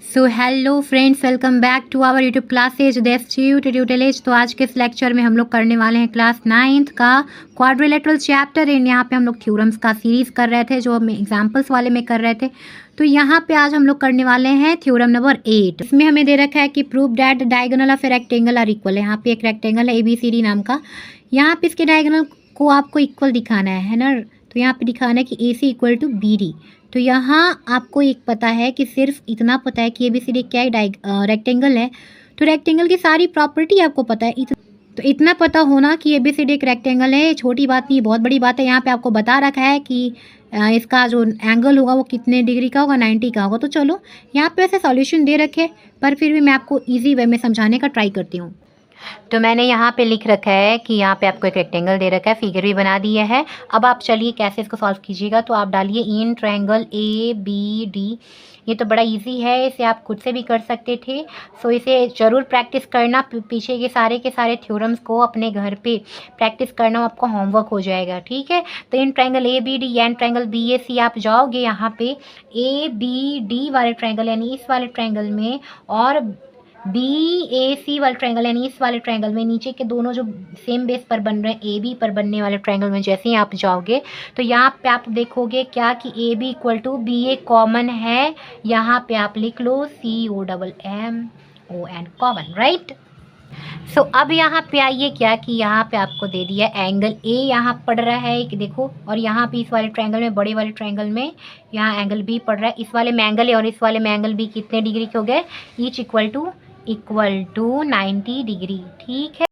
So hello friends, welcome back to our YouTube classes tutorials. तो आज के इस लेक्चर में हम लोग करने वाले हैं क्लास 9th का क्वाड्रिलेटरल चैप्टर। इन यहाँ पे हम लोग थ्योरम्स का सीरीज़ कर रहे थे, जो हम एग्जांपल्स वाले में कर रहे थे। तो यहाँ पे आज हम लोग करने वाले हैं थ्योरम नंबर 8। इसमें हमें दे रखा है कि prove that diagonal of a rectangle are equal. यहाँ पे एक रेक्टेंगल है ABCD नाम का। यहाँ पे इसके डायगोनल को आपको इक्वल दिखाना है ना। तो यहाँ पे दिखाना है कि AC इक्वल टू BD। तो यहाँ आपको एक पता है कि सिर्फ इतना पता है कि ABCD क्या रेक्टेंगल है। तो रेक्टेंगल की सारी प्रॉपर्टी आपको पता है। तो इतना पता होना कि ABCD एक रेक्टेंगल है, छोटी बात नहीं, बहुत बड़ी बात है। यहाँ पे आपको बता रखा है कि इसका जो एंगल होगा वो कितने डिग्री का होगा, 90 का होगा। तो चलो यहाँ पे ऐसे सॉल्यूशन दे रखे, पर फिर भी मैं आपको ईजी वे में समझाने का ट्राई करती हूँ। तो मैंने यहाँ पे लिख रखा है कि यहाँ पे आपको एक रेक्टेंगल दे रखा है, फिगर भी बना दिया है। अब आप चलिए कैसे इसको सॉल्व कीजिएगा। तो आप डालिए इन ट्रायंगल ABD। ये तो बड़ा इजी है, इसे आप खुद से भी कर सकते थे। सो इसे ज़रूर प्रैक्टिस करना, पीछे के सारे थ्योरम्स को अपने घर पे प्रैक्टिस करना, आपको होमवर्क हो जाएगा, ठीक है। तो in triangle ABD and triangle BAC आप जाओगे यहाँ पे ABD वाले ट्रायंगल यानी इस वाले ट्रायंगल में, और BAC वाले ट्रायंगल यानी इस वाले ट्रायंगल में, नीचे के दोनों जो सेम बेस पर बन रहे हैं AB पर बनने वाले ट्रायंगल में जैसे ही आप जाओगे तो यहाँ पे आप देखोगे क्या कि AB equal to BA common है। यहाँ पे आप लिख लो COMMON कॉमन, राइट। सो अब यहाँ पे आइए क्या कि यहाँ पे आपको दे दिया एंगल A यहाँ पड़ रहा है एक, देखो। और यहाँ पे इस वाले ट्रायंगल में, बड़े वाले ट्रायंगल में यहाँ एंगल B पड़ रहा है। इस वाले में एंगल A और इस वाले में एंगल B कितने डिग्री के हो गए, ईच इक्वल टू 90 डिग्री, ठीक है।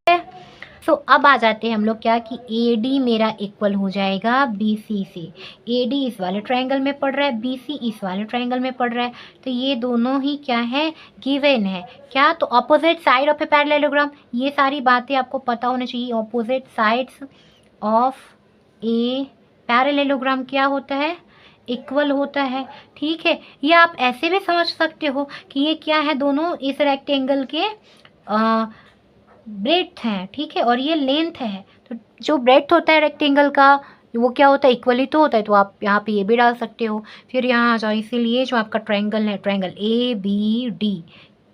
सो अब आ जाते हैं हम लोग क्या कि AD मेरा इक्वल हो जाएगा BC से। AD इस वाले ट्रायंगल में पड़ रहा है, BC इस वाले ट्रायंगल में पड़ रहा है। तो ये दोनों ही क्या है, गिवन है क्या। तो opposite side of a parallelogram, ये सारी बातें आपको पता होनी चाहिए। Opposite sides of a parallelogram क्या होता है, इक्वल होता है, ठीक है। या आप ऐसे भी समझ सकते हो कि ये क्या है, दोनों इस रेक्टेंगल के ब्रेड्थ हैं, ठीक है, और ये लेंथ है। तो जो ब्रेड्थ होता है रेक्टेंगल का वो क्या होता है, इक्वली तो होता है। तो आप यहाँ पे ये भी डाल सकते हो। फिर यहाँ आ जाओ, इसीलिए जो आपका ट्रायंगल है, ट्रायंगल ABD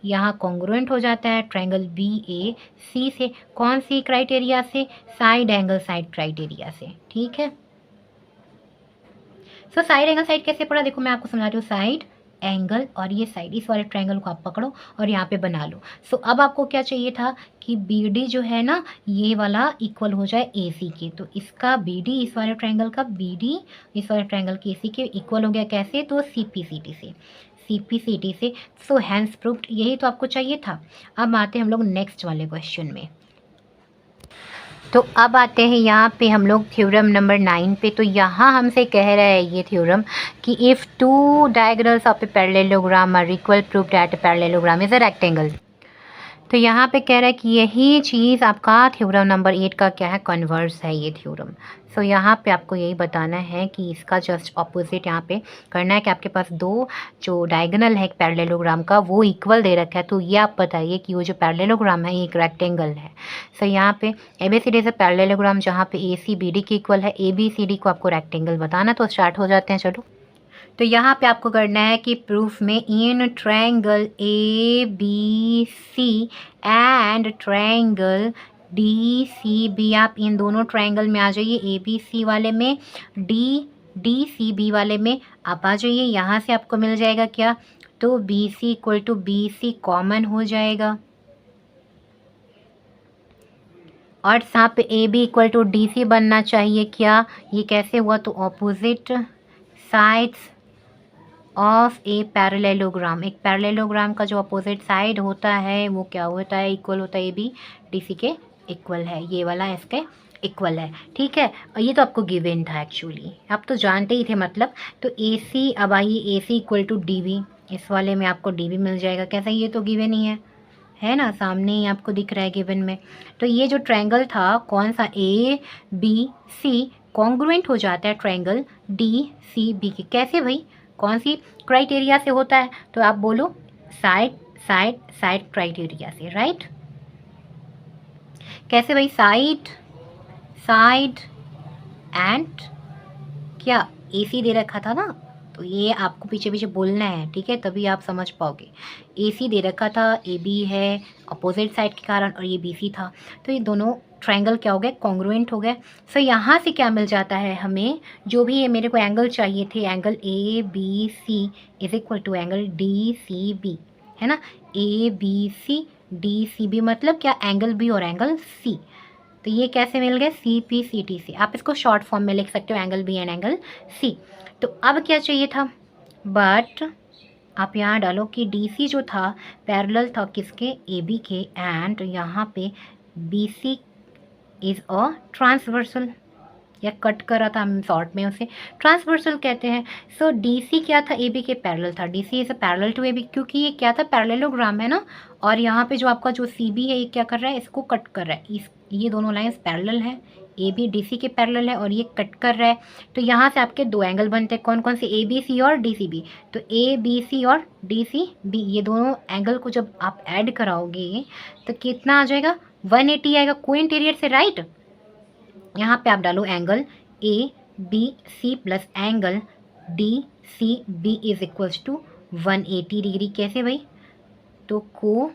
यहाँ कॉन्ग्रुएंट हो जाता है ट्रायंगल BAC से। कौन सी क्राइटेरिया से, साइड एंगल साइड क्राइटेरिया से, ठीक है। सो साइड एंगल साइड कैसे पढ़ा, देखो मैं आपको समझा रही हूँ। साइड एंगल और ये साइड, इस वाले ट्रायंगल को आप पकड़ो और यहाँ पे बना लो। सो अब आपको क्या चाहिए था कि BD जो है ना, ये वाला इक्वल हो जाए AC के। तो इसका BD, इस वाले ट्रायंगल का BD इस वाले ट्रायंगल के AC के इक्वल हो गया। कैसे, तो CPCT से। सो हैंस प्रूव्ड, यही तो आपको चाहिए था। अब आते हैं हम लोग नेक्स्ट वाले क्वेश्चन में। तो अब आते हैं यहाँ पे हम लोग थ्योरम नंबर 9 पे। तो यहाँ हमसे कह रहा है ये थ्योरम कि if two diagonals of a parallelogram are equal, prove that a parallelogram is a rectangle. तो यहाँ पे कह रहा है कि यही चीज़ आपका थ्योरम नंबर 8 का क्या है, कन्वर्स है ये थ्योरम। सो यहाँ पे आपको यही बताना है कि इसका जस्ट ऑपोजिट यहाँ पे करना है कि आपके पास दो जो डायगोनल है एक पैरेललोग्राम का वो इक्वल दे रखा है। तो ये आप बताइए कि वो जो पैरेललोग्राम है ये एक रेक्टेंगल है। सो यहाँ पे ABCD से पैरेललोग्राम जहाँ पे AC BD के इक्वल है, ABCD को आपको रेक्टेंगल बताना। तो स्टार्ट हो जाते हैं, चलो। तो यहाँ पे आपको करना है कि प्रूफ में in triangle ABC and triangle DCB, आप इन दोनों ट्रायंगल में आ जाइए। ABC वाले में, DCB वाले में आप आ जाइए। यहाँ से आपको मिल जाएगा क्या, तो BC equal to BC common हो जाएगा। और यहाँ पे AB इक्वल टू DC बनना चाहिए क्या, ये कैसे हुआ, तो opposite sides of a parallelogram, एक पैरेललोग्राम का जो अपोजिट साइड होता है वो क्या होता है, इक्वल होता है। AB DC के इक्वल है, ये वाला इसके इक्वल है, ठीक है। और ये तो आपको गिवन था एक्चुअली, आप तो जानते ही थे मतलब। तो AC, अब आइए AC इक्वल टू DB, इस वाले में आपको DB मिल जाएगा। कैसा, ये तो गिवन ही है ना, सामने ही आपको दिख रहा है गिवन में। तो ये जो ट्रायंगल था कौन सा, ABC कॉन्ग्रुएंट हो जाता है ट्रायंगल DCB के। कैसे भाई, कौन सी क्राइटेरिया से होता है, तो आप बोलो साइड क्राइटेरिया से, राइट। कैसे भाई, साइड एंड क्या AC दे रखा था ना, तो ये आपको पीछे पीछे बोलना है, ठीक है, तभी आप समझ पाओगे। AC दे रखा था, AB है अपोजिट साइड के कारण और ये BC था, तो ये दोनों ट्रायंगल क्या हो गए, कॉन्ग्रुएंट हो गए। सो यहाँ से क्या मिल जाता है हमें, जो भी ये मेरे को एंगल चाहिए थे, angle ABC is equal to angle DCB, है ना। ABC DCB मतलब क्या, एंगल B और एंगल C। तो ये कैसे मिल गए, CPCT से। आप इसको शॉर्ट फॉर्म में लिख सकते हो, angle B and angle C। तो अब क्या चाहिए था, बट आप यहाँ डालो कि DC जो था पैरेलल था किसके, AB के, एंड यहाँ पे BC इज़ अ ट्रांसवर्सल, या कट करा था हम शॉर्ट में, उसे ट्रांसवर्सल कहते हैं। सो DC क्या था, AB के पैरेलल था, DC is a parallel to AB, क्योंकि ये क्या था, पैरेललोग्राम है ना। और यहाँ पे जो आपका जो CB है ये क्या कर रहा है, इसको कट कर रहा है। ये दोनों लाइंस पैरेलल हैं, AB DC के पैरेलल है और ये कट कर रहा है। तो यहाँ से आपके दो एंगल बनते हैं, कौन कौन से, ABC और DCB। तो ABC और DCB ये दोनों एंगल को जब आप ऐड कराओगे तो कितना आ जाएगा, 180 आएगा को इंटीरियर से, राइट। यहाँ पे आप डालो angle ABC plus angle DCB is equals to 180 degree. कैसे भाई, तो को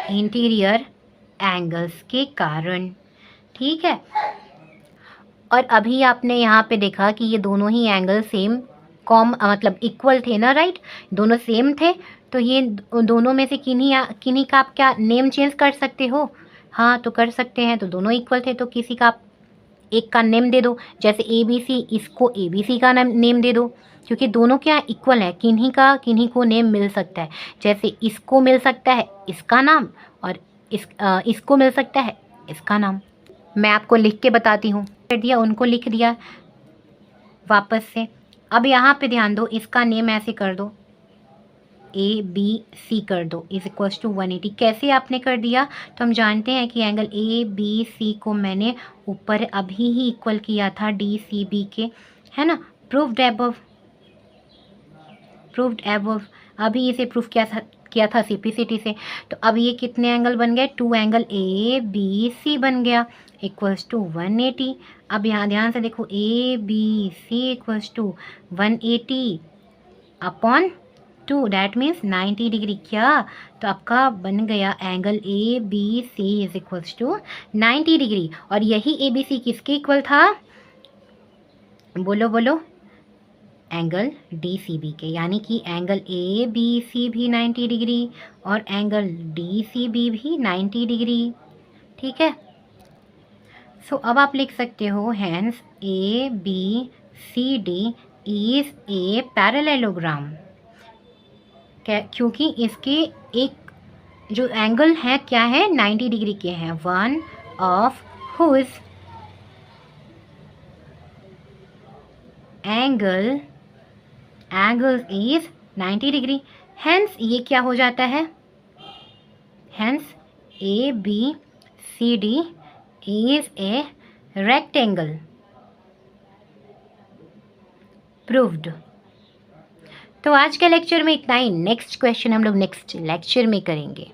इंटीरियर एंगल्स के कारण, ठीक है। और अभी आपने यहाँ पे देखा कि ये दोनों ही एंगल सेम मतलब इक्वल थे ना, राइट, दोनों सेम थे। तो ये दोनों में से किन्हीं का आप क्या नेम चेंज कर सकते हो, हाँ तो कर सकते हैं। तो दोनों इक्वल थे तो किसी का आप एक का नेम दे दो, जैसे ABC, इसको ABC का नेम दे दो, क्योंकि दोनों क्या इक्वल है। किन्हीं को नेम मिल सकता है, जैसे इसको मिल सकता है इसका नाम, और इसको मिल सकता है इसका नाम। मैं आपको लिख के बताती हूँ, कर दिया, उनको लिख दिया वापस से। अब यहाँ पे ध्यान दो, इसका नेम ऐसे कर दो, ABC कर दो इज इक्वल्स टू 180। कैसे आपने कर दिया, तो हम जानते हैं कि एंगल ABC को मैंने ऊपर अभी ही इक्वल किया था DCB के, है ना। प्रूव्ड एबव अभी इसे प्रूफ किया था CPCT से। तो अब ये कितने एंगल बन गए, 2 एंगल ABC बन गया इक्वल्स टू 180। अब यहाँ ध्यान से देखो, ABC equals to 180 upon 2, that means 90 degree. क्या, तो आपका बन गया angle ABC is equals to 90 degree. और यही ABC किसके इक्वल था, बोलो बोलो, एंगल DCB के, यानी कि एंगल ABC भी 90 डिग्री और एंगल DCB भी 90 डिग्री, ठीक है। सो अब आप लिख सकते हो, hence ABCD is a parallelogram, क्योंकि इसके एक जो एंगल है क्या है, 90 डिग्री के हैं। One of whose angle is 90 degree. Hence ये क्या हो जाता है, hence ABCD is a rectangle, proved. तो आज के लेक्चर में इतना ही। नेक्स्ट क्वेश्चन हम लोग नेक्स्ट लेक्चर में करेंगे।